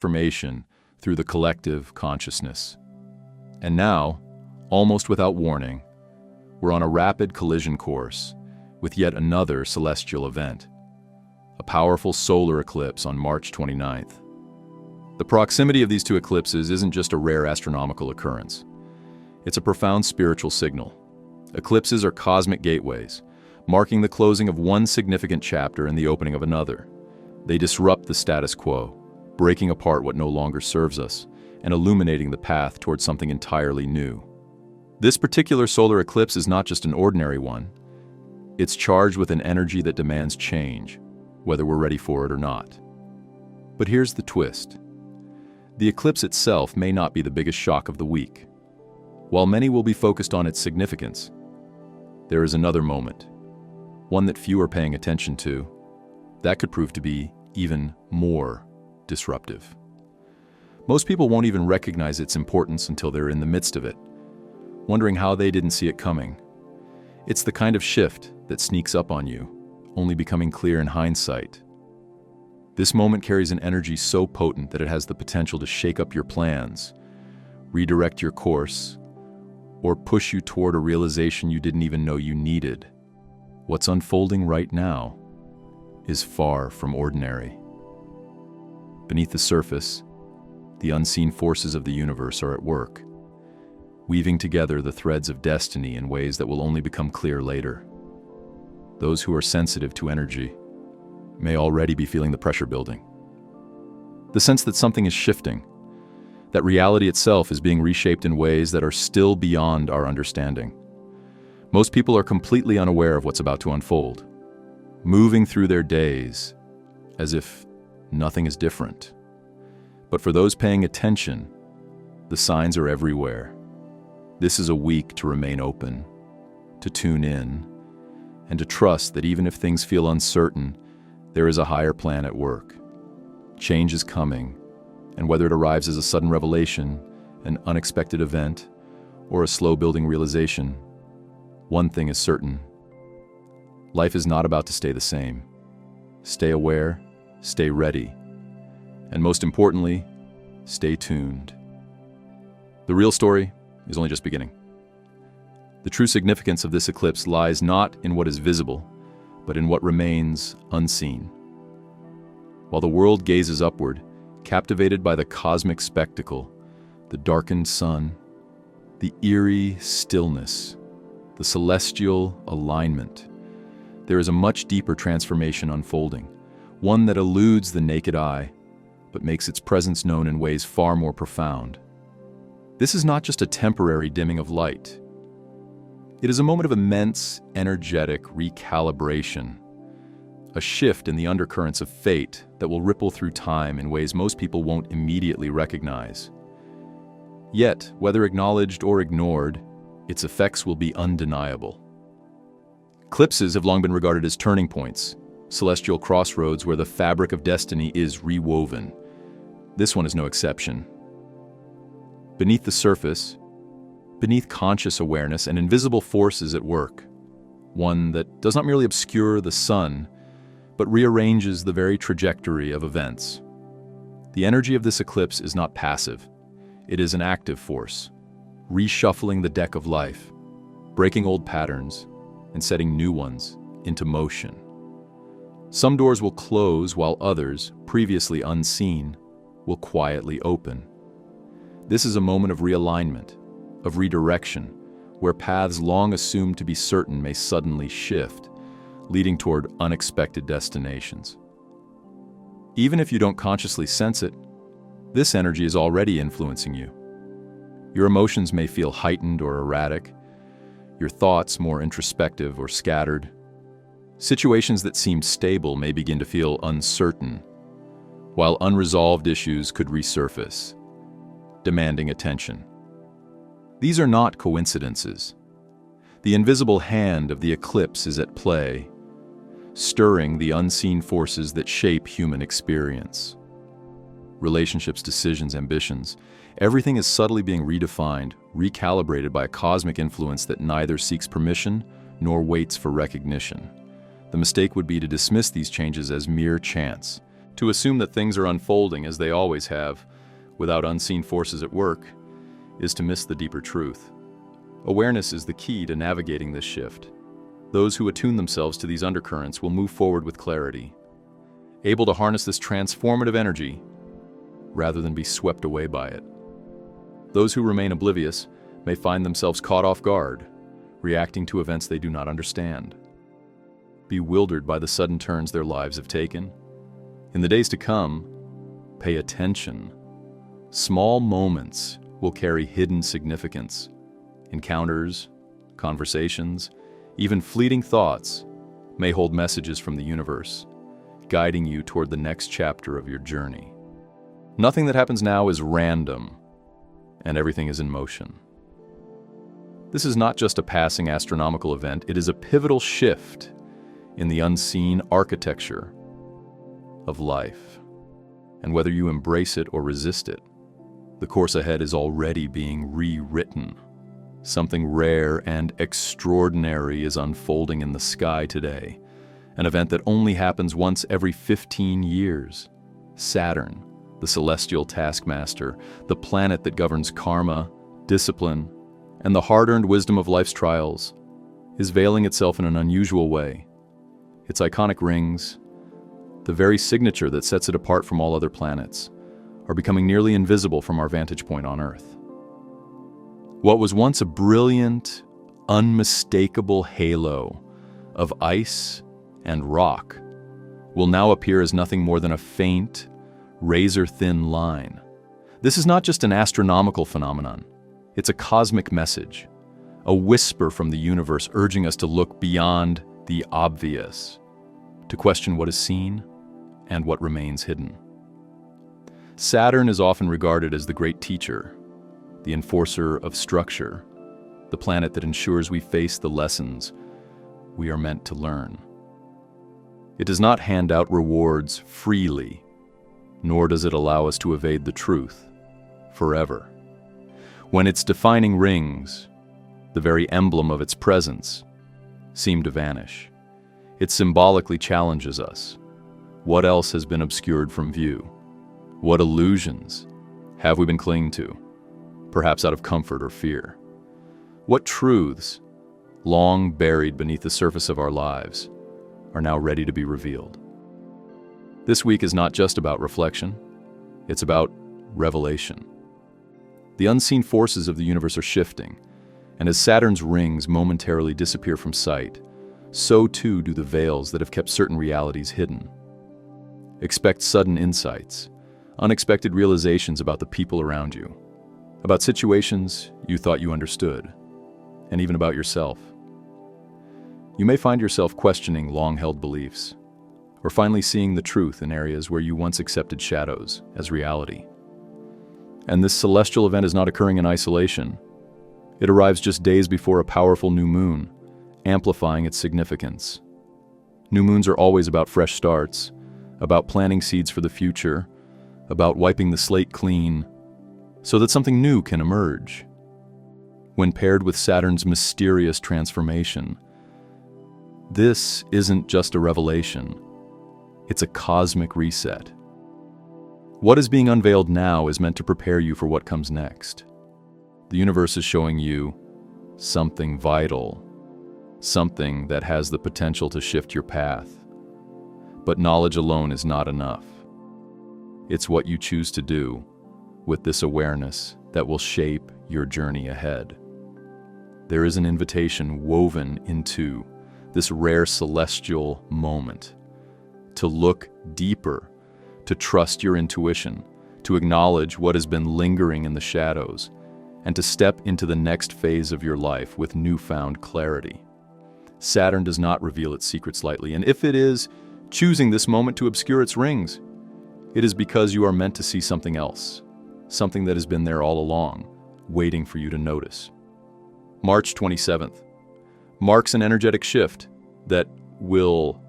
Information through the collective consciousness. And now, almost without warning, we're on a rapid collision course with yet another celestial event, a powerful solar eclipse on March 29th. The proximity of these two eclipses isn't just a rare astronomical occurrence. It's a profound spiritual signal. Eclipses are cosmic gateways, marking the closing of one significant chapter and the opening of another. They disrupt the status quo, breaking apart what no longer serves us and illuminating the path towards something entirely new. This particular solar eclipse is not just an ordinary one. It's charged with an energy that demands change, whether we're ready for it or not. But here's the twist. The eclipse itself may not be the biggest shock of the week. While many will be focused on its significance, there is another moment, one that few are paying attention to, that could prove to be even more disruptive. Most people won't even recognize its importance until they're in the midst of it, wondering how they didn't see it coming. It's the kind of shift that sneaks up on you, only becoming clear in hindsight. This moment carries an energy so potent that it has the potential to shake up your plans, redirect your course, or push you toward a realization you didn't even know you needed. What's unfolding right now is far from ordinary. Beneath the surface, the unseen forces of the universe are at work, weaving together the threads of destiny in ways that will only become clear later. Those who are sensitive to energy may already be feeling the pressure building. The sense that something is shifting, that reality itself is being reshaped in ways that are still beyond our understanding. Most people are completely unaware of what's about to unfold, moving through their days as if nothing is different. But for those paying attention, the signs are everywhere. This is a week to remain open, to tune in, and to trust that even if things feel uncertain, there is a higher plan at work. Change is coming, and whether it arrives as a sudden revelation, an unexpected event, or a slow-building realization, one thing is certain. Life is not about to stay the same. Stay aware, stay ready, and most importantly, stay tuned. The real story is only just beginning. The true significance of this eclipse lies not in what is visible, but in what remains unseen. While the world gazes upward, captivated by the cosmic spectacle, the darkened sun, the eerie stillness, the celestial alignment, there is a much deeper transformation unfolding, one that eludes the naked eye, but makes its presence known in ways far more profound. This is not just a temporary dimming of light. It is a moment of immense, energetic recalibration, a shift in the undercurrents of fate that will ripple through time in ways most people won't immediately recognize. Yet, whether acknowledged or ignored, its effects will be undeniable. Eclipses have long been regarded as turning points, celestial crossroads where the fabric of destiny is rewoven. This one is no exception. Beneath the surface, beneath conscious awareness, an invisible force is at work, one that does not merely obscure the sun, but rearranges the very trajectory of events. The energy of this eclipse is not passive. It is an active force, reshuffling the deck of life, breaking old patterns, and setting new ones into motion. Some doors will close while others, previously unseen, will quietly open. This is a moment of realignment, of redirection, where paths long assumed to be certain may suddenly shift, leading toward unexpected destinations. Even if you don't consciously sense it, this energy is already influencing you. Your emotions may feel heightened or erratic, your thoughts more introspective or scattered. Situations that seemed stable may begin to feel uncertain, while unresolved issues could resurface, demanding attention. These are not coincidences. The invisible hand of the eclipse is at play, stirring the unseen forces that shape human experience. Relationships, decisions, ambitions, everything is subtly being redefined, recalibrated by a cosmic influence that neither seeks permission nor waits for recognition. The mistake would be to dismiss these changes as mere chance, To assume that things are unfolding as they always have, without unseen forces at work, is to miss the deeper truth. Awareness is the key to navigating this shift. Those who attune themselves to these undercurrents will move forward with clarity, able to harness this transformative energy rather than be swept away by it. Those who remain oblivious may find themselves caught off guard, reacting to events they do not understand, bewildered by the sudden turns their lives have taken. In the days to come, pay attention. Small moments will carry hidden significance. Encounters, conversations, even fleeting thoughts may hold messages from the universe, guiding you toward the next chapter of your journey. Nothing that happens now is random, and everything is in motion. This is not just a passing astronomical event, it is a pivotal shift in the unseen architecture of life. And whether you embrace it or resist it, the course ahead is already being rewritten. Something rare and extraordinary is unfolding in the sky today, an event that only happens once every 15 years. Saturn, the celestial taskmaster, the planet that governs karma, discipline, and the hard-earned wisdom of life's trials, is veiling itself in an unusual way. Its iconic rings, the very signature that sets it apart from all other planets, are becoming nearly invisible from our vantage point on Earth. What was once a brilliant, unmistakable halo of ice and rock will now appear as nothing more than a faint, razor-thin line. This is not just an astronomical phenomenon. It's a cosmic message, a whisper from the universe urging us to look beyond the obvious, to question what is seen and what remains hidden. Saturn is often regarded as the great teacher, the enforcer of structure, the planet that ensures we face the lessons we are meant to learn. It does not hand out rewards freely, nor does it allow us to evade the truth forever. When its defining rings, the very emblem of its presence, seem to vanish, it symbolically challenges us. What else has been obscured from view? What illusions have we been clinging to, perhaps out of comfort or fear? What truths, long buried beneath the surface of our lives, are now ready to be revealed? This week is not just about reflection, it's about revelation. The unseen forces of the universe are shifting, and as Saturn's rings momentarily disappear from sight, so too do the veils that have kept certain realities hidden. Expect sudden insights, unexpected realizations about the people around you, about situations you thought you understood, and even about yourself. You may find yourself questioning long-held beliefs, or finally seeing the truth in areas where you once accepted shadows as reality. And this celestial event is not occurring in isolation. It arrives just days before a powerful new moon, amplifying its significance. New moons are always about fresh starts, about planting seeds for the future, about wiping the slate clean, so that something new can emerge. When paired with Saturn's mysterious transformation, this isn't just a revelation, it's a cosmic reset. What is being unveiled now is meant to prepare you for what comes next. The universe is showing you something vital, something that has the potential to shift your path. But knowledge alone is not enough. It's what you choose to do with this awareness that will shape your journey ahead. There is an invitation woven into this rare celestial moment to look deeper, to trust your intuition, to acknowledge what has been lingering in the shadows, and to step into the next phase of your life with newfound clarity. Saturn does not reveal its secrets lightly, and if it is choosing this moment to obscure its rings, it is because you are meant to see something else, something that has been there all along, waiting for you to notice. March 27th marks an energetic shift that will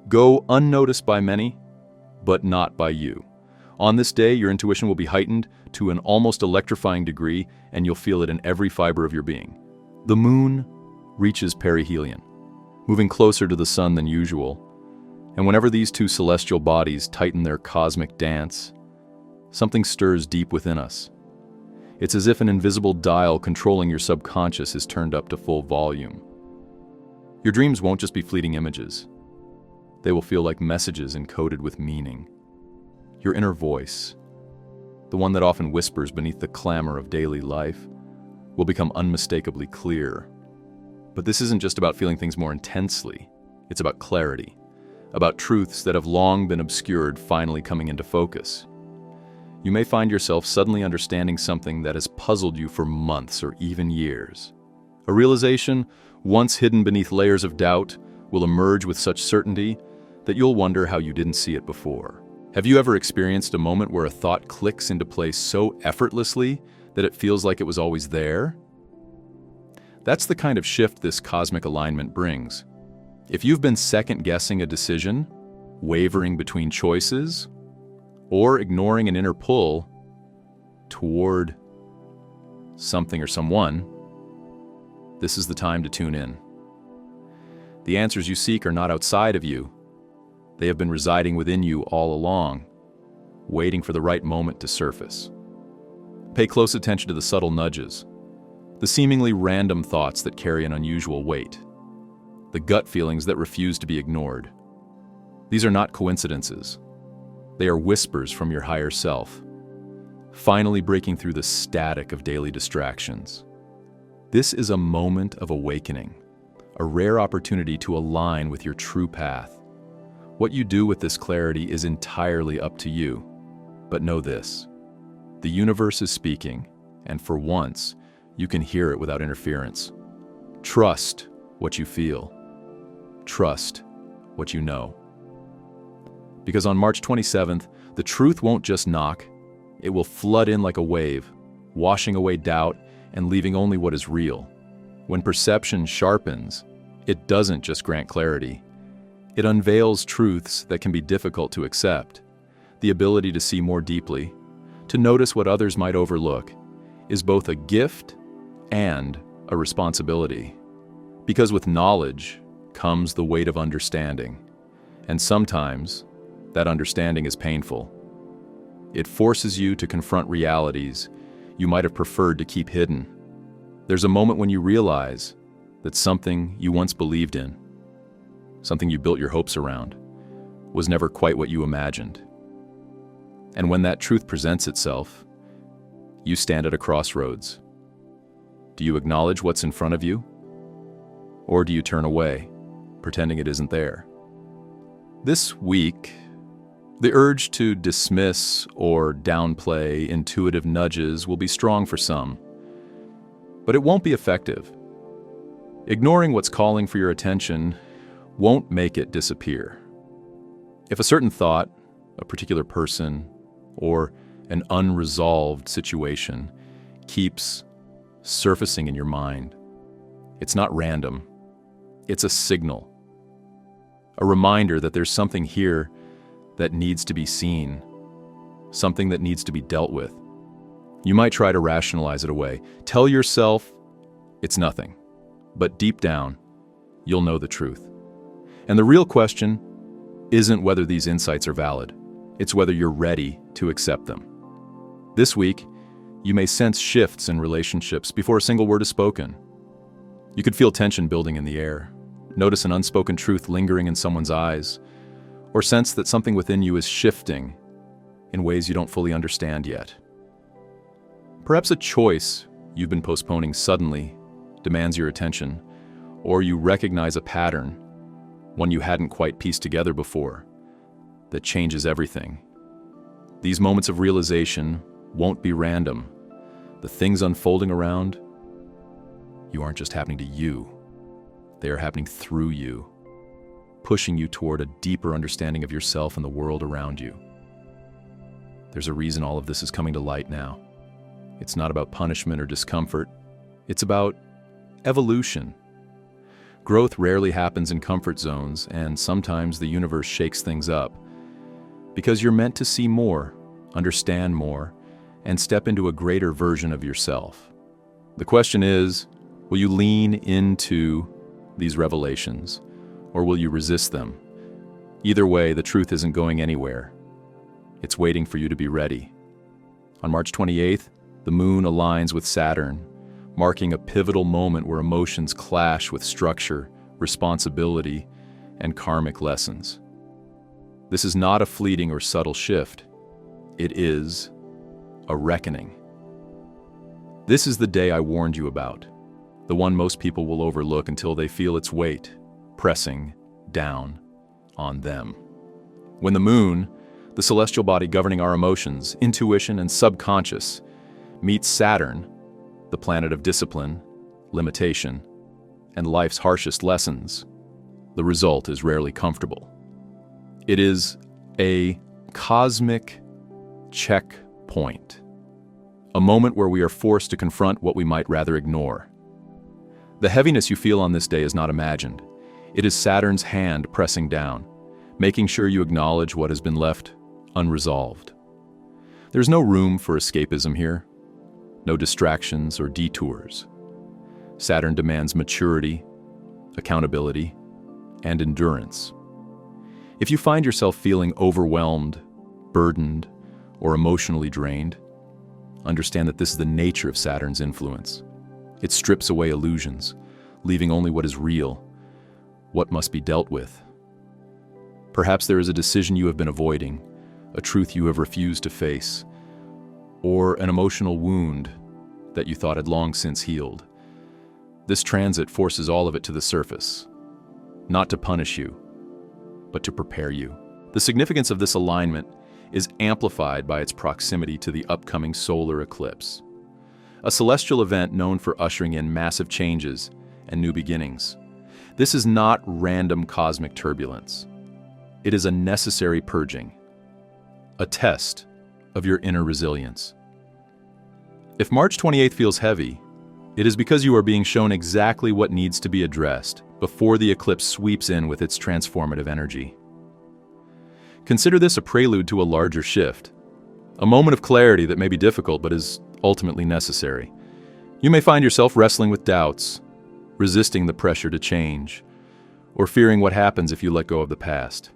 go unnoticed by many, but not by you. On this day, your intuition will be heightened to an almost electrifying degree, and you'll feel it in every fiber of your being. The moon reaches perihelion, moving closer to the sun than usual, And whenever these two celestial bodies tighten their cosmic dance, something stirs deep within us. It's as if an invisible dial controlling your subconscious is turned up to full volume. Your dreams won't just be fleeting images. They will feel like messages encoded with meaning. Your inner voice, the one that often whispers beneath the clamor of daily life, will become unmistakably clear. But this isn't just about feeling things more intensely. It's about clarity, about truths that have long been obscured finally coming into focus. You may find yourself suddenly understanding something that has puzzled you for months or even years. A realization, once hidden beneath layers of doubt, will emerge with such certainty that you'll wonder how you didn't see it before. Have you ever experienced a moment where a thought clicks into place so effortlessly that it feels like it was always there? That's the kind of shift this cosmic alignment brings. If you've been second-guessing a decision, wavering between choices, or ignoring an inner pull toward something or someone, this is the time to tune in. The answers you seek are not outside of you. They have been residing within you all along, waiting for the right moment to surface. Pay close attention to the subtle nudges, the seemingly random thoughts that carry an unusual weight, the gut feelings that refuse to be ignored. These are not coincidences. They are whispers from your higher self, finally breaking through the static of daily distractions. This is a moment of awakening, a rare opportunity to align with your true path. What you do with this clarity is entirely up to you. But know this: the universe is speaking, and for once, you can hear it without interference. Trust what you feel. Trust what you know. Because on March 27th, the truth won't just knock, it will flood in like a wave, washing away doubt and leaving only what is real. When perception sharpens, it doesn't just grant clarity. It unveils truths that can be difficult to accept. The ability to see more deeply, to notice what others might overlook, is both a gift and a responsibility. Because with knowledge comes the weight of understanding, and sometimes that understanding is painful. It forces you to confront realities you might have preferred to keep hidden. There's a moment when you realize that something you once believed in, something you built your hopes around, was never quite what you imagined. And when that truth presents itself, you stand at a crossroads. Do you acknowledge what's in front of you? Or do you turn away, pretending it isn't there? This week, the urge to dismiss or downplay intuitive nudges will be strong for some, but it won't be effective. Ignoring what's calling for your attention won't make it disappear. If a certain thought, a particular person, or an unresolved situation keeps surfacing in your mind, it's not random. It's a signal, a reminder that there's something here that needs to be seen, something that needs to be dealt with. You might try to rationalize it away. Tell yourself it's nothing, but deep down, you'll know the truth. And the real question isn't whether these insights are valid. It's whether you're ready to accept them. This week, you may sense shifts in relationships before a single word is spoken. You could feel tension building in the air, notice an unspoken truth lingering in someone's eyes, or sense that something within you is shifting in ways you don't fully understand yet. Perhaps a choice you've been postponing suddenly demands your attention, or you recognize a pattern, one you hadn't quite pieced together before, that changes everything. These moments of realization won't be random. The things unfolding around you aren't just happening to you. They are happening through you, pushing you toward a deeper understanding of yourself and the world around you. There's a reason all of this is coming to light now. It's not about punishment or discomfort. It's about evolution. Growth rarely happens in comfort zones, and sometimes the universe shakes things up. Because you're meant to see more, understand more, and step into a greater version of yourself. The question is, will you lean into these revelations, or will you resist them? Either way, the truth isn't going anywhere. It's waiting for you to be ready. On March 28th, the moon aligns with Saturn, marking a pivotal moment where emotions clash with structure, responsibility, and karmic lessons. This is not a fleeting or subtle shift. It is a reckoning. This is the day I warned you about, the one most people will overlook until they feel its weight pressing down on them. When the moon, the celestial body governing our emotions, intuition, and subconscious, meets Saturn, the planet of discipline, limitation, and life's harshest lessons, the result is rarely comfortable. It is a cosmic checkpoint, a moment where we are forced to confront what we might rather ignore. The heaviness you feel on this day is not imagined. It is Saturn's hand pressing down, making sure you acknowledge what has been left unresolved. There's no room for escapism here, no distractions or detours. Saturn demands maturity, accountability, and endurance. If you find yourself feeling overwhelmed, burdened, or emotionally drained, understand that this is the nature of Saturn's influence. It strips away illusions, leaving only what is real, what must be dealt with. Perhaps there is a decision you have been avoiding, a truth you have refused to face, or an emotional wound that you thought had long since healed. This transit forces all of it to the surface, not to punish you, but to prepare you. The significance of this alignment is amplified by its proximity to the upcoming solar eclipse, a celestial event known for ushering in massive changes and new beginnings. This is not random cosmic turbulence. It is a necessary purging, a test of your inner resilience. If March 28th feels heavy, it is because you are being shown exactly what needs to be addressed before the eclipse sweeps in with its transformative energy. Consider this a prelude to a larger shift, a moment of clarity that may be difficult but is ultimately necessary. You may find yourself wrestling with doubts, resisting the pressure to change, or fearing what happens if you let go of the past.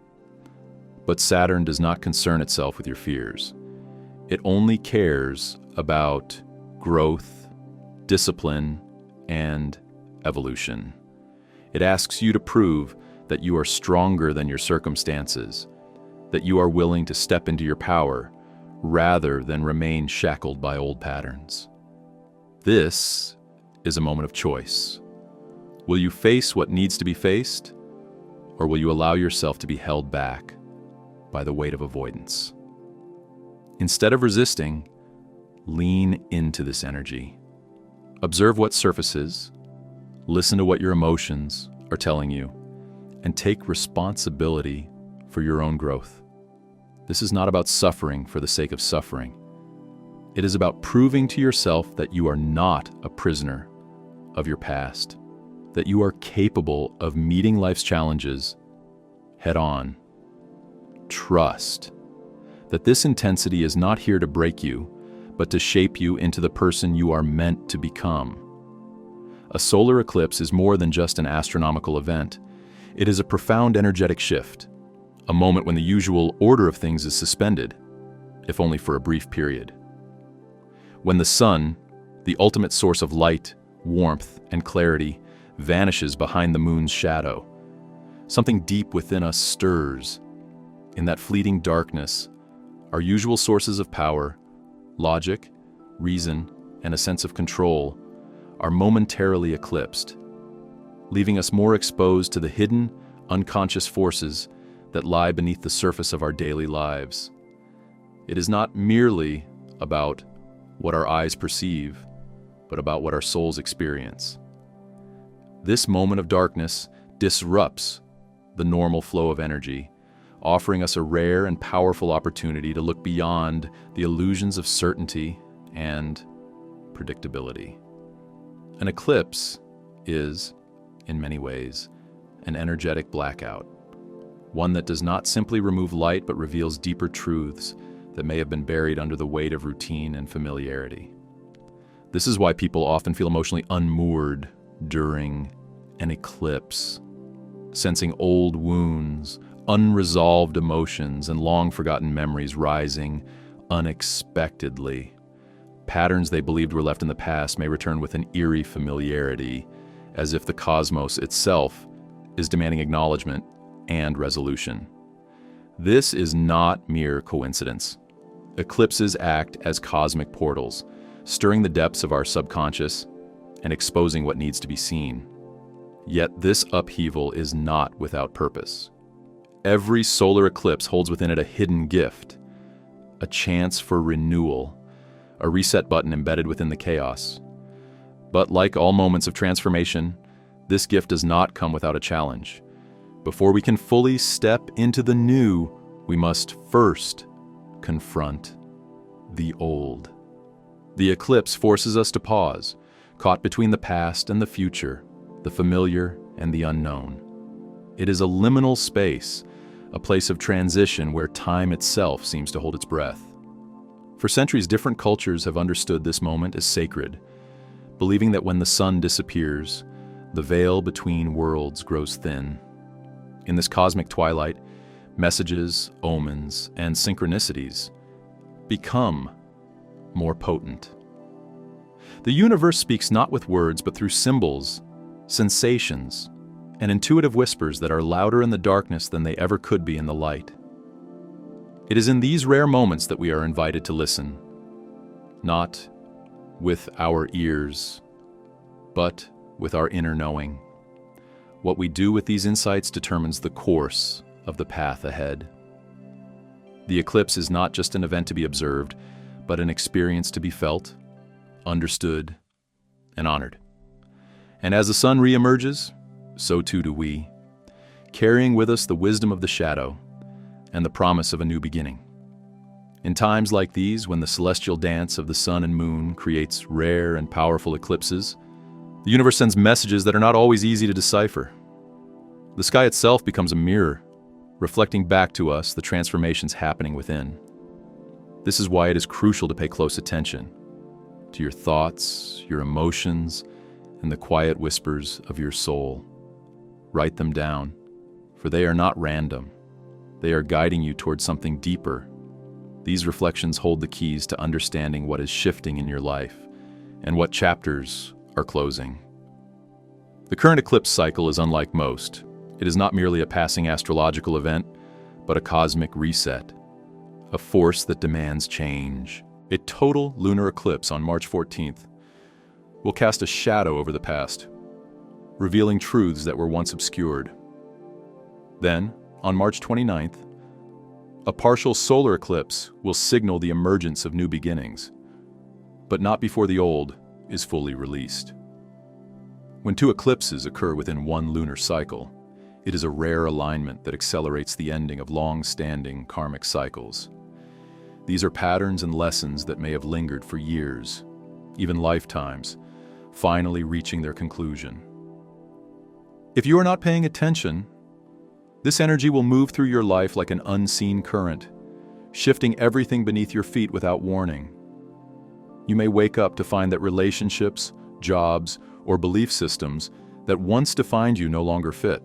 But Saturn does not concern itself with your fears. It only cares about growth, discipline, and evolution. It asks you to prove that you are stronger than your circumstances, that you are willing to step into your power rather than remain shackled by old patterns. This is a moment of choice. Will you face what needs to be faced, or will you allow yourself to be held back by the weight of avoidance? Instead of resisting, lean into this energy. Observe what surfaces, listen to what your emotions are telling you, and take responsibility for your own growth. This is not about suffering for the sake of suffering. It is about proving to yourself that you are not a prisoner of your past, that you are capable of meeting life's challenges head on. Trust that this intensity is not here to break you, but to shape you into the person you are meant to become. A solar eclipse is more than just an astronomical event. It is a profound energetic shift, a moment when the usual order of things is suspended, if only for a brief period. When the sun, the ultimate source of light, warmth, and clarity, vanishes behind the moon's shadow, something deep within us stirs. In that fleeting darkness, our usual sources of power, logic, reason, and a sense of control are momentarily eclipsed, leaving us more exposed to the hidden, unconscious forces that lie beneath the surface of our daily lives. It is not merely about what our eyes perceive, but about what our souls experience. This moment of darkness disrupts the normal flow of energy, offering us a rare and powerful opportunity to look beyond the illusions of certainty and predictability. An eclipse is, in many ways, an energetic blackout, one that does not simply remove light but reveals deeper truths that may have been buried under the weight of routine and familiarity. This is why people often feel emotionally unmoored during an eclipse, sensing old wounds, unresolved emotions and long-forgotten memories rising unexpectedly. Patterns they believed were left in the past may return with an eerie familiarity, as if the cosmos itself is demanding acknowledgement and resolution. This is not mere coincidence. Eclipses act as cosmic portals, stirring the depths of our subconscious and exposing what needs to be seen. Yet this upheaval is not without purpose. Every solar eclipse holds within it a hidden gift, a chance for renewal, a reset button embedded within the chaos. But like all moments of transformation, this gift does not come without a challenge. Before we can fully step into the new, we must first confront the old. The eclipse forces us to pause, caught between the past and the future, the familiar and the unknown. It is a liminal space, a place of transition where time itself seems to hold its breath. For centuries, different cultures have understood this moment as sacred, believing that when the sun disappears, the veil between worlds grows thin. In this cosmic twilight, messages, omens, and synchronicities become more potent. The universe speaks not with words, but through symbols, sensations, and intuitive whispers that are louder in the darkness than they ever could be in the light. It is in these rare moments that we are invited to listen, not with our ears, but with our inner knowing. What we do with these insights determines the course of the path ahead. The eclipse is not just an event to be observed, but an experience to be felt, understood, and honored. And as the sun re-emerges, so too do we, carrying with us the wisdom of the shadow and the promise of a new beginning. In times like these, when the celestial dance of the sun and moon creates rare and powerful eclipses, the universe sends messages that are not always easy to decipher. The sky itself becomes a mirror, reflecting back to us the transformations happening within. This is why it is crucial to pay close attention to your thoughts, your emotions, and the quiet whispers of your soul. Write them down, for they are not random. They are guiding you towards something deeper. These reflections hold the keys to understanding what is shifting in your life and what chapters are closing. The current eclipse cycle is unlike most. It is not merely a passing astrological event, but a cosmic reset, a force that demands change. A total lunar eclipse on March 14th will cast a shadow over the past, revealing truths that were once obscured. Then, on March 29th, a partial solar eclipse will signal the emergence of new beginnings, but not before the old is fully released. When two eclipses occur within one lunar cycle, it is a rare alignment that accelerates the ending of long-standing karmic cycles. These are patterns and lessons that may have lingered for years, even lifetimes, finally reaching their conclusion. If you are not paying attention, this energy will move through your life like an unseen current, shifting everything beneath your feet without warning. You may wake up to find that relationships, jobs, or belief systems that once defined you no longer fit.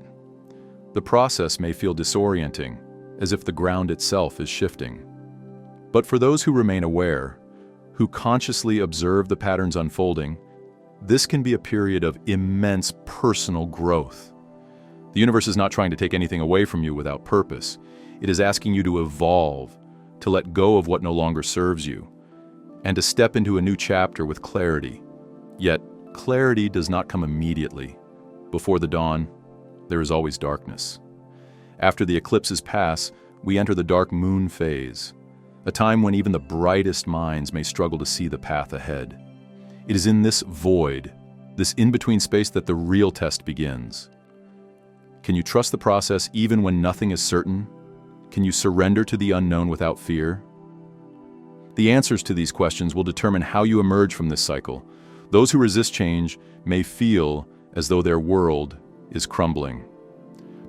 The process may feel disorienting, as if the ground itself is shifting. But for those who remain aware, who consciously observe the patterns unfolding, this can be a period of immense personal growth. The universe is not trying to take anything away from you without purpose. It is asking you to evolve, to let go of what no longer serves you, and to step into a new chapter with clarity. Yet, clarity does not come immediately. Before the dawn, there is always darkness. After the eclipses pass, we enter the dark moon phase, a time when even the brightest minds may struggle to see the path ahead. It is in this void, this in-between space, that the real test begins. Can you trust the process even when nothing is certain? Can you surrender to the unknown without fear? The answers to these questions will determine how you emerge from this cycle. Those who resist change may feel as though their world is crumbling.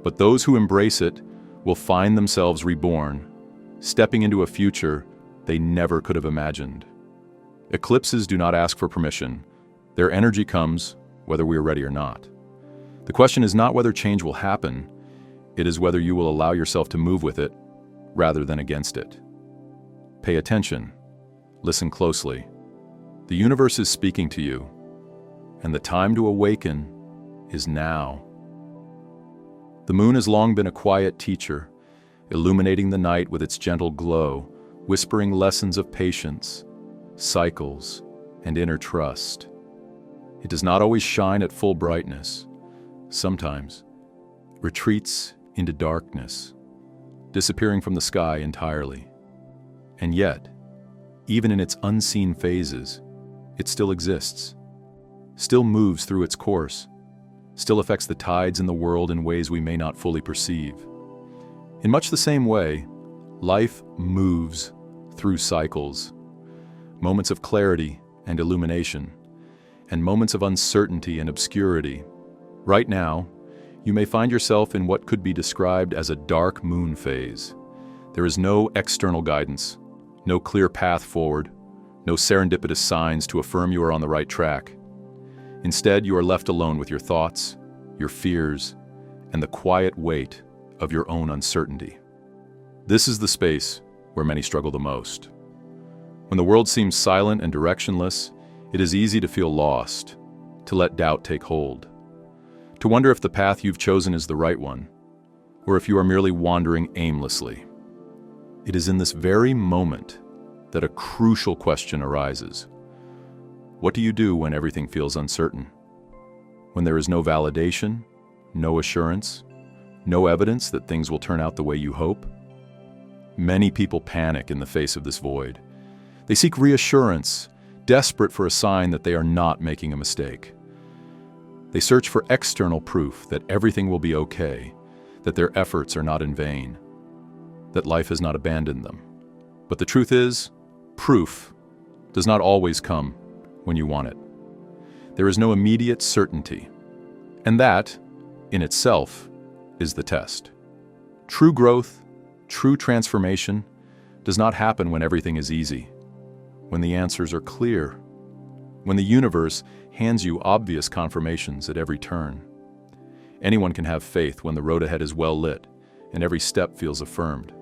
But those who embrace it will find themselves reborn, stepping into a future they never could have imagined. Eclipses do not ask for permission. Their energy comes whether we are ready or not. The question is not whether change will happen, It is whether you will allow yourself to move with it rather than against it. Pay attention. Listen closely. The universe is speaking to you, and the time to awaken is now. The moon has long been a quiet teacher, illuminating the night with its gentle glow, whispering lessons of patience, cycles, and inner trust. It does not always shine at full brightness. Sometimes retreats into darkness, disappearing from the sky entirely. And yet, even in its unseen phases, it still exists, still moves through its course, still affects the tides in the world in ways we may not fully perceive. In much the same way, life moves through cycles, moments of clarity and illumination, and moments of uncertainty and obscurity. Right now, you may find yourself in what could be described as a dark moon phase. There is no external guidance, no clear path forward, no serendipitous signs to affirm you are on the right track. Instead, you are left alone with your thoughts, your fears, and the quiet weight of your own uncertainty. This is the space where many struggle the most. When the world seems silent and directionless, it is easy to feel lost, to let doubt take hold, to wonder if the path you've chosen is the right one, or if you are merely wandering aimlessly. It is in this very moment that a crucial question arises. What do you do when everything feels uncertain? When there is no validation, no assurance, no evidence that things will turn out the way you hope? Many people panic in the face of this void. They seek reassurance, desperate for a sign that they are not making a mistake. They search for external proof that everything will be okay, that their efforts are not in vain, that life has not abandoned them. But the truth is, proof does not always come when you want it. There is no immediate certainty, and that, in itself, is the test. True growth, true transformation, does not happen when everything is easy, when the answers are clear, when the universe hands you obvious confirmations at every turn. Anyone can have faith when the road ahead is well lit and every step feels affirmed.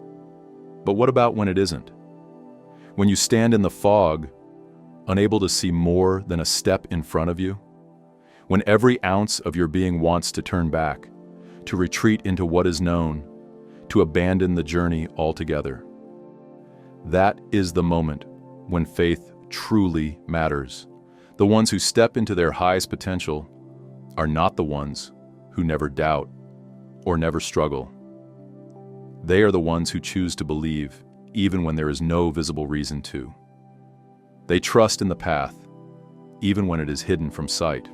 But what about when it isn't? When you stand in the fog, unable to see more than a step in front of you? When every ounce of your being wants to turn back, to retreat into what is known, to abandon the journey altogether? That is the moment when faith truly matters. The ones who step into their highest potential are not the ones who never doubt or never struggle. They are the ones who choose to believe even when there is no visible reason to. They trust in the path even when it is hidden from sight.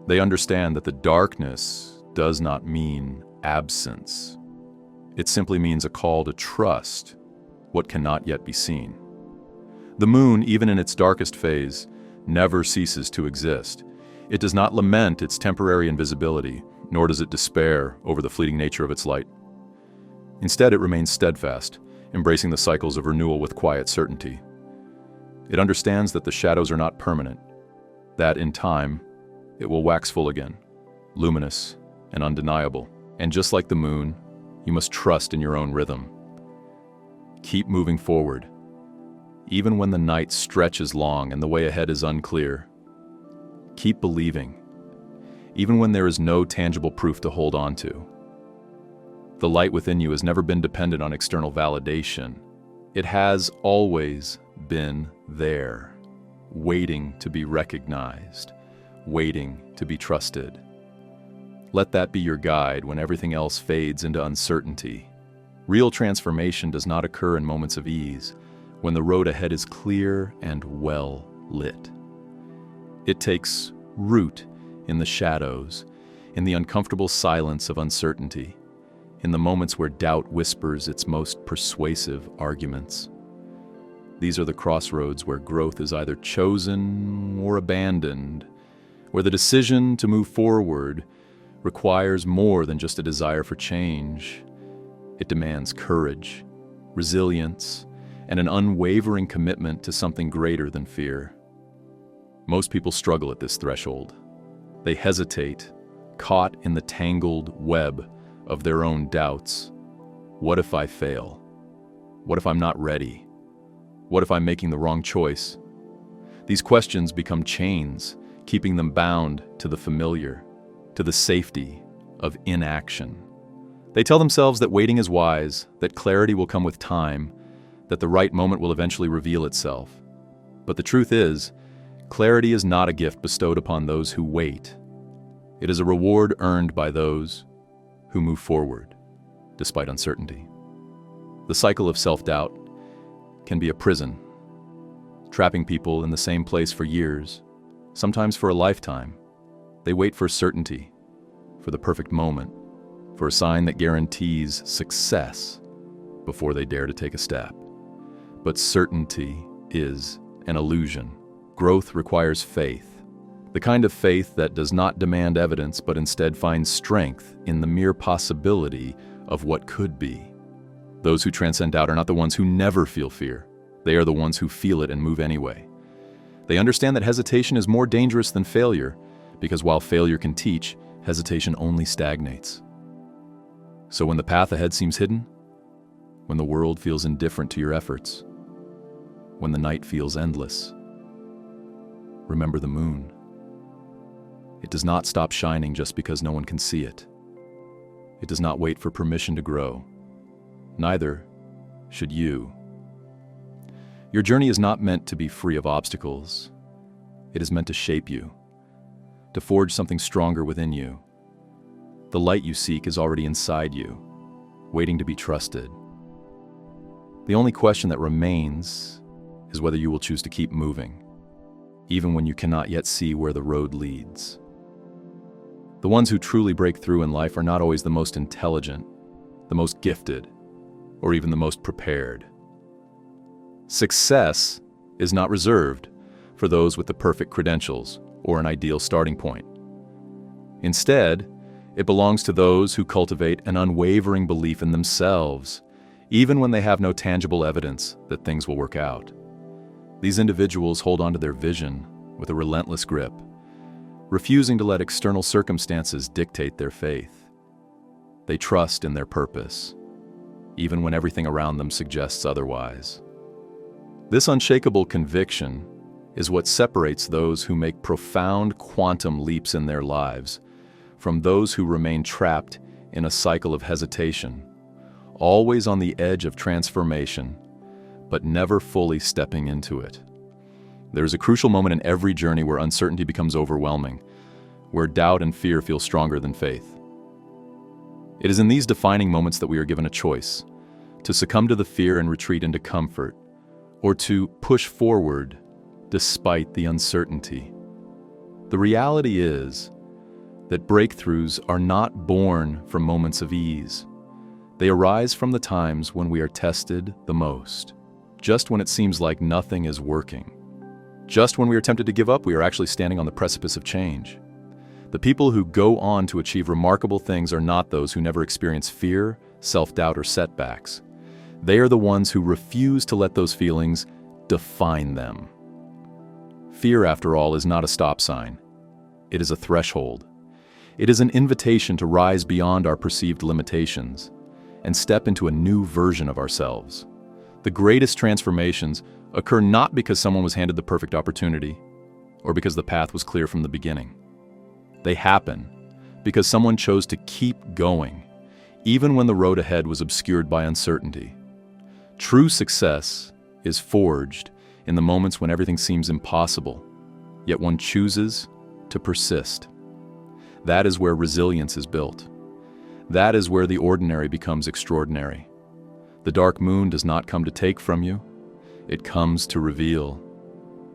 They understand that the darkness does not mean absence. It simply means a call to trust what cannot yet be seen. The moon, even in its darkest phase, never ceases to exist. It does not lament its temporary invisibility, nor does it despair over the fleeting nature of its light. Instead, it remains steadfast, embracing the cycles of renewal with quiet certainty. It understands that the shadows are not permanent, that in time, it will wax full again, luminous and undeniable. And just like the moon, you must trust in your own rhythm. Keep moving forward, even when the night stretches long and the way ahead is unclear. Keep believing, even when there is no tangible proof to hold on to. The light within you has never been dependent on external validation. It has always been there, waiting to be recognized, waiting to be trusted. Let that be your guide when everything else fades into uncertainty. Real transformation does not occur in moments of ease, when the road ahead is clear and well lit. It takes root in the shadows, in the uncomfortable silence of uncertainty, in the moments where doubt whispers its most persuasive arguments. These are the crossroads where growth is either chosen or abandoned, where the decision to move forward requires more than just a desire for change. It demands courage, resilience, and an unwavering commitment to something greater than fear. Most people struggle at this threshold. They hesitate, caught in the tangled web of their own doubts. What if I fail? What if I'm not ready? What if I'm making the wrong choice? These questions become chains, keeping them bound to the familiar, to the safety of inaction. They tell themselves that waiting is wise, that clarity will come with time, that the right moment will eventually reveal itself. But the truth is, clarity is not a gift bestowed upon those who wait. It is a reward earned by those who move forward, despite uncertainty. The cycle of self-doubt can be a prison, trapping people in the same place for years, sometimes for a lifetime. They wait for certainty, for the perfect moment, for a sign that guarantees success before they dare to take a step. But certainty is an illusion. Growth requires faith, the kind of faith that does not demand evidence but instead finds strength in the mere possibility of what could be. Those who transcend doubt are not the ones who never feel fear. They are the ones who feel it and move anyway. They understand that hesitation is more dangerous than failure, because while failure can teach, hesitation only stagnates. So when the path ahead seems hidden, when the world feels indifferent to your efforts, when the night feels endless, remember the moon. It does not stop shining just because no one can see it. It does not wait for permission to grow. Neither should you. Your journey is not meant to be free of obstacles. It is meant to shape you, to forge something stronger within you. The light you seek is already inside you, waiting to be trusted. The only question that remains is whether you will choose to keep moving, even when you cannot yet see where the road leads. The ones who truly break through in life are not always the most intelligent, the most gifted, or even the most prepared. Success is not reserved for those with the perfect credentials or an ideal starting point. Instead, it belongs to those who cultivate an unwavering belief in themselves, even when they have no tangible evidence that things will work out. These individuals hold on to their vision with a relentless grip, refusing to let external circumstances dictate their faith. They trust in their purpose, even when everything around them suggests otherwise. This unshakable conviction is what separates those who make profound quantum leaps in their lives from those who remain trapped in a cycle of hesitation, always on the edge of transformation, but never fully stepping into it. There is a crucial moment in every journey where uncertainty becomes overwhelming, where doubt and fear feel stronger than faith. It is in these defining moments that we are given a choice: to succumb to the fear and retreat into comfort, or to push forward despite the uncertainty. The reality is that breakthroughs are not born from moments of ease. They arise from the times when we are tested the most. Just when it seems like nothing is working. Just when we are tempted to give up, we are actually standing on the precipice of change. The people who go on to achieve remarkable things are not those who never experience fear, self-doubt, or setbacks. They are the ones who refuse to let those feelings define them. Fear, after all, is not a stop sign. It is a threshold. It is an invitation to rise beyond our perceived limitations and step into a new version of ourselves. The greatest transformations occur not because someone was handed the perfect opportunity or because the path was clear from the beginning. They happen because someone chose to keep going, even when the road ahead was obscured by uncertainty. True success is forged in the moments when everything seems impossible, yet one chooses to persist. That is where resilience is built. That is where the ordinary becomes extraordinary. The dark moon does not come to take from you, it comes to reveal.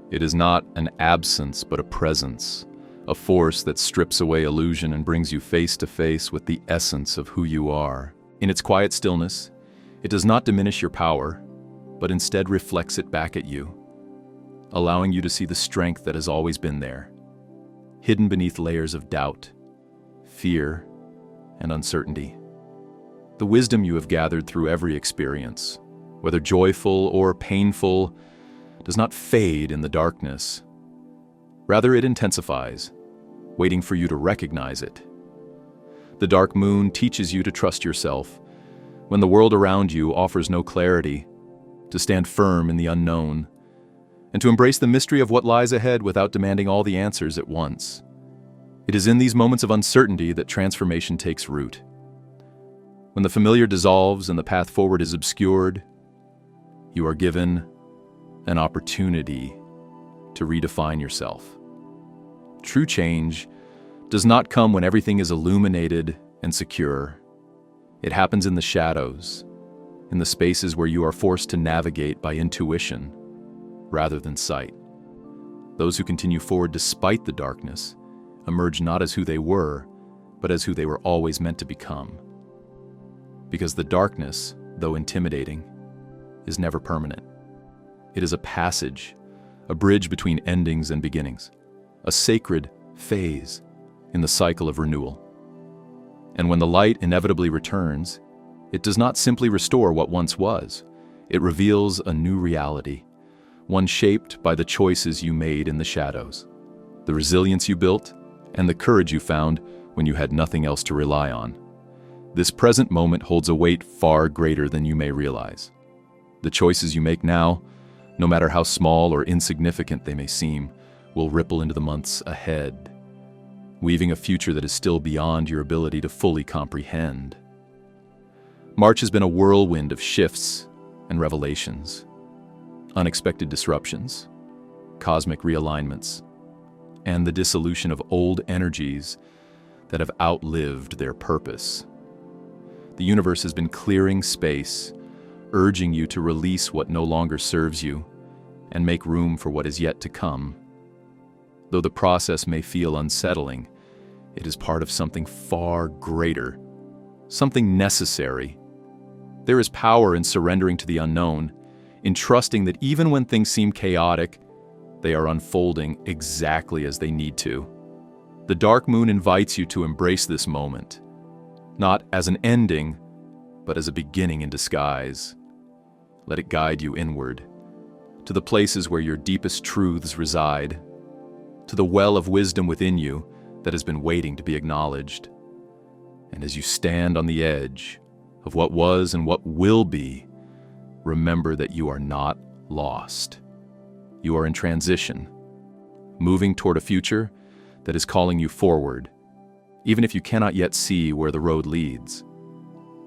It is not an absence but a presence, a force that strips away illusion and brings you face to face with the essence of who you are. In its quiet stillness, it does not diminish your power, but instead reflects it back at you, allowing you to see the strength that has always been there, hidden beneath layers of doubt, fear, and uncertainty. The wisdom you have gathered through every experience, whether joyful or painful, does not fade in the darkness. Rather, it intensifies, waiting for you to recognize it. The dark moon teaches you to trust yourself when the world around you offers no clarity, to stand firm in the unknown, and to embrace the mystery of what lies ahead without demanding all the answers at once. It is in these moments of uncertainty that transformation takes root. When the familiar dissolves and the path forward is obscured, you are given an opportunity to redefine yourself. True change does not come when everything is illuminated and secure. It happens in the shadows, in the spaces where you are forced to navigate by intuition rather than sight. Those who continue forward despite the darkness emerge not as who they were, but as who they were always meant to become. Because the darkness, though intimidating, is never permanent. It is a passage, a bridge between endings and beginnings, a sacred phase in the cycle of renewal. And when the light inevitably returns, it does not simply restore what once was. It reveals a new reality, one shaped by the choices you made in the shadows, the resilience you built, and the courage you found when you had nothing else to rely on. This present moment holds a weight far greater than you may realize. The choices you make now, no matter how small or insignificant they may seem, will ripple into the months ahead, weaving a future that is still beyond your ability to fully comprehend. March has been a whirlwind of shifts and revelations, unexpected disruptions, cosmic realignments, and the dissolution of old energies that have outlived their purpose. The universe has been clearing space, urging you to release what no longer serves you and make room for what is yet to come. Though the process may feel unsettling, it is part of something far greater, something necessary. There is power in surrendering to the unknown, in trusting that even when things seem chaotic, they are unfolding exactly as they need to. The dark moon invites you to embrace this moment, not as an ending, but as a beginning in disguise. Let it guide you inward, to the places where your deepest truths reside, to the well of wisdom within you that has been waiting to be acknowledged. And as you stand on the edge of what was and what will be, remember that you are not lost. You are in transition, moving toward a future that is calling you forward, even if you cannot yet see where the road leads.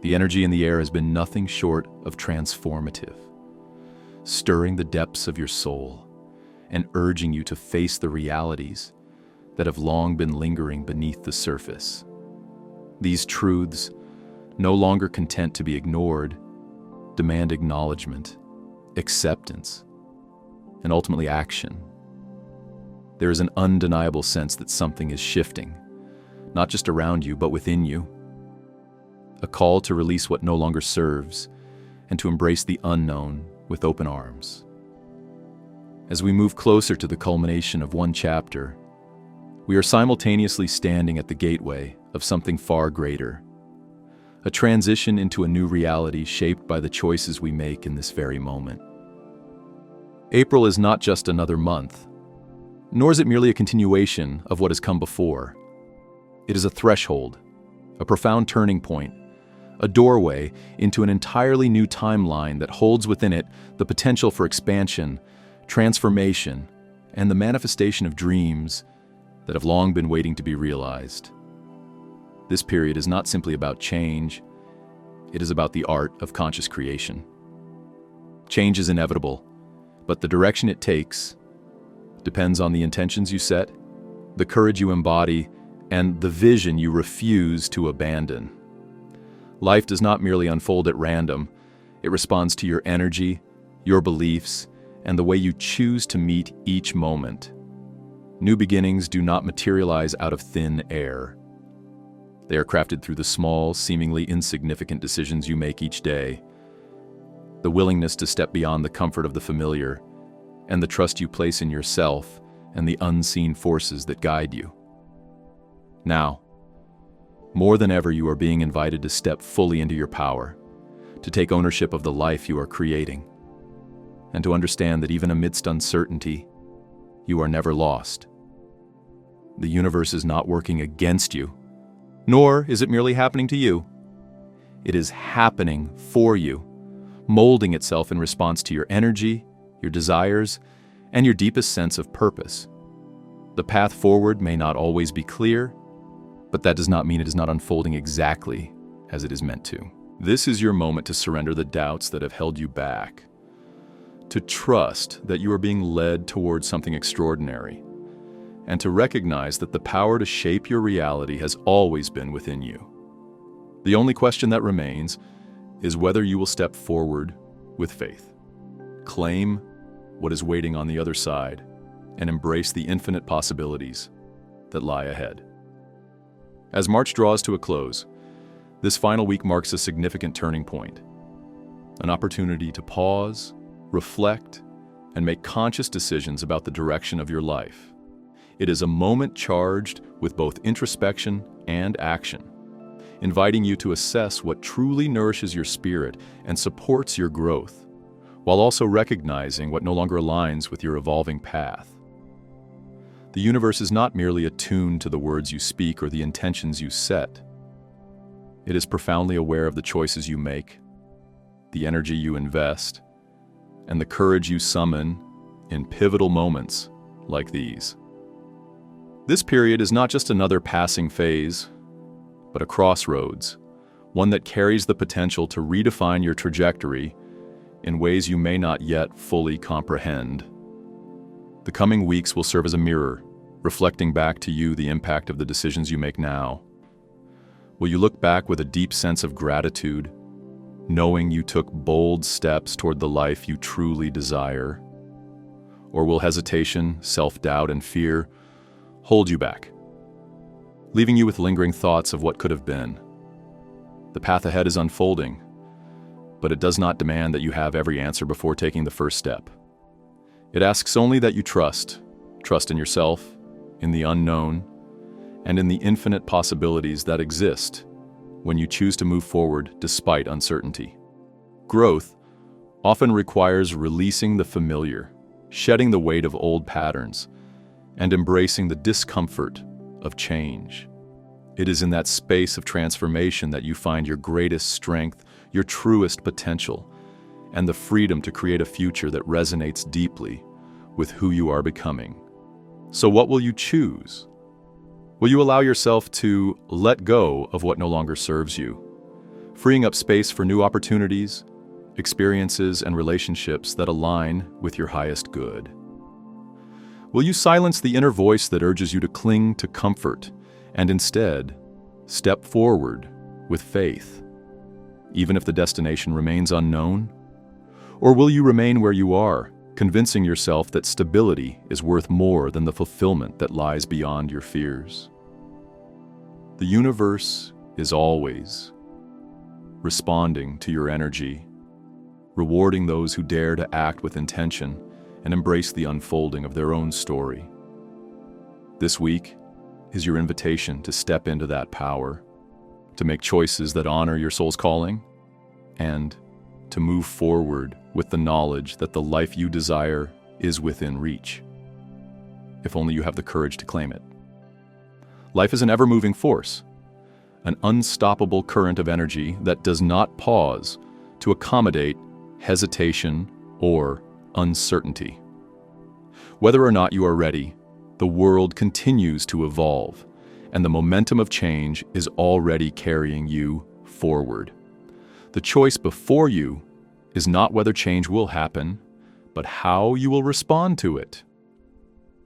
The energy in the air has been nothing short of transformative, stirring the depths of your soul and urging you to face the realities that have long been lingering beneath the surface. These truths, no longer content to be ignored, demand acknowledgement, acceptance, and ultimately action. There is an undeniable sense that something is shifting, not just around you, but within you. A call to release what no longer serves and to embrace the unknown with open arms. As we move closer to the culmination of one chapter, we are simultaneously standing at the gateway of something far greater, a transition into a new reality shaped by the choices we make in this very moment. April is not just another month, nor is it merely a continuation of what has come before. It is a threshold, a profound turning point, a doorway into an entirely new timeline that holds within it the potential for expansion, transformation, and the manifestation of dreams that have long been waiting to be realized. This period is not simply about change, it is about the art of conscious creation. Change is inevitable, but the direction it takes depends on the intentions you set, the courage you embody, and the vision you refuse to abandon. Life does not merely unfold at random, it responds to your energy, your beliefs, and the way you choose to meet each moment. New beginnings do not materialize out of thin air. They are crafted through the small, seemingly insignificant decisions you make each day, the willingness to step beyond the comfort of the familiar, and the trust you place in yourself and the unseen forces that guide you. Now, more than ever, you are being invited to step fully into your power, to take ownership of the life you are creating, and to understand that even amidst uncertainty, you are never lost. The universe is not working against you, Nor is it merely happening to you. It is happening for you, molding itself in response to your energy, your desires, and your deepest sense of purpose. The path forward may not always be clear, but that does not mean it is not unfolding exactly as it is meant to. This is your moment to surrender the doubts that have held you back, to trust that you are being led towards something extraordinary, and to recognize that the power to shape your reality has always been within you. The only question that remains is whether you will step forward with faith, claim what is waiting on the other side, and embrace the infinite possibilities that lie ahead. As March draws to a close, this final week marks a significant turning point, an opportunity to pause, reflect, and make conscious decisions about the direction of your life. It is a moment charged with both introspection and action, inviting you to assess what truly nourishes your spirit and supports your growth, while also recognizing what no longer aligns with your evolving path. The universe is not merely attuned to the words you speak or the intentions you set. It is profoundly aware of the choices you make, the energy you invest, and the courage you summon in pivotal moments like these. This period is not just another passing phase, but a crossroads, one that carries the potential to redefine your trajectory in ways you may not yet fully comprehend. The coming weeks will serve as a mirror, reflecting back to you the impact of the decisions you make now. Will you look back with a deep sense of gratitude, knowing you took bold steps toward the life you truly desire? Or will hesitation, self-doubt, and fear hold you back, leaving you with lingering thoughts of what could have been? The path ahead is unfolding, but it does not demand that you have every answer before taking the first step. It asks only that you trust in yourself, in the unknown, and in the infinite possibilities that exist when you choose to move forward despite uncertainty. Growth often requires releasing the familiar, shedding the weight of old patterns, and embracing the discomfort of change. It is in that space of transformation that you find your greatest strength, your truest potential, and the freedom to create a future that resonates deeply with who you are becoming. So what will you choose? Will you allow yourself to let go of what no longer serves you, freeing up space for new opportunities, experiences, and relationships that align with your highest good? Will you silence the inner voice that urges you to cling to comfort and instead step forward with faith, even if the destination remains unknown? Or will you remain where you are, convincing yourself that stability is worth more than the fulfillment that lies beyond your fears? The universe is always responding to your energy, rewarding those who dare to act with intention and embrace the unfolding of their own story. This week is your invitation to step into that power, to make choices that honor your soul's calling, and to move forward with the knowledge that the life you desire is within reach, if only you have the courage to claim it. Life is an ever-moving force, an unstoppable current of energy that does not pause to accommodate hesitation or uncertainty. Whether or not you are ready, the world continues to evolve, and the momentum of change is already carrying you forward. The choice before you is not whether change will happen, but how you will respond to it.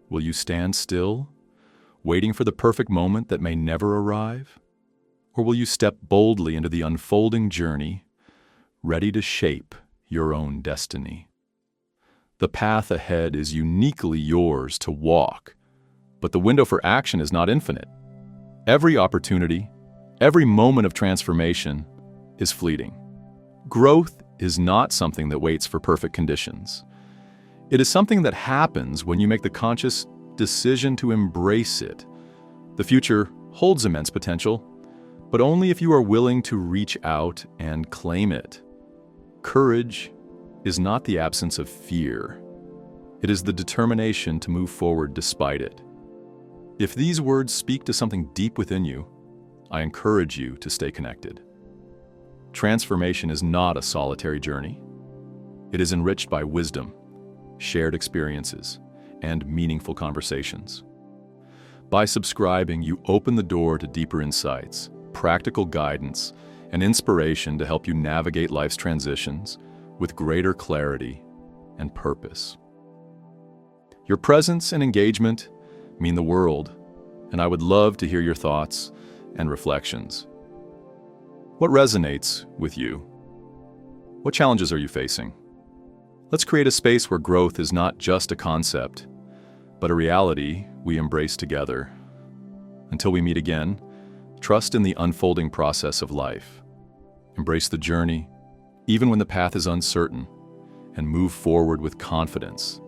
Will you stand still, waiting for the perfect moment that may never arrive? Or will you step boldly into the unfolding journey, ready to shape your own destiny? The path ahead is uniquely yours to walk, but the window for action is not infinite. Every opportunity, every moment of transformation is fleeting. Growth is not something that waits for perfect conditions. It is something that happens when you make the conscious decision to embrace it. The future holds immense potential, but only if you are willing to reach out and claim it. Courage is not the absence of fear. It is the determination to move forward despite it. If these words speak to something deep within you, I encourage you to stay connected. Transformation is not a solitary journey. It is enriched by wisdom, shared experiences, and meaningful conversations. By subscribing, you open the door to deeper insights, practical guidance, and inspiration to help you navigate life's transitions with greater clarity and purpose. Your presence and engagement mean the world, and I would love to hear your thoughts and reflections. What resonates with you? What challenges are you facing? Let's create a space where growth is not just a concept, but a reality we embrace together. Until we meet again, trust in the unfolding process of life. Embrace the journey, even when the path is uncertain, and move forward with confidence,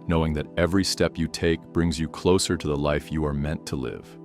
knowing that every step you take brings you closer to the life you are meant to live.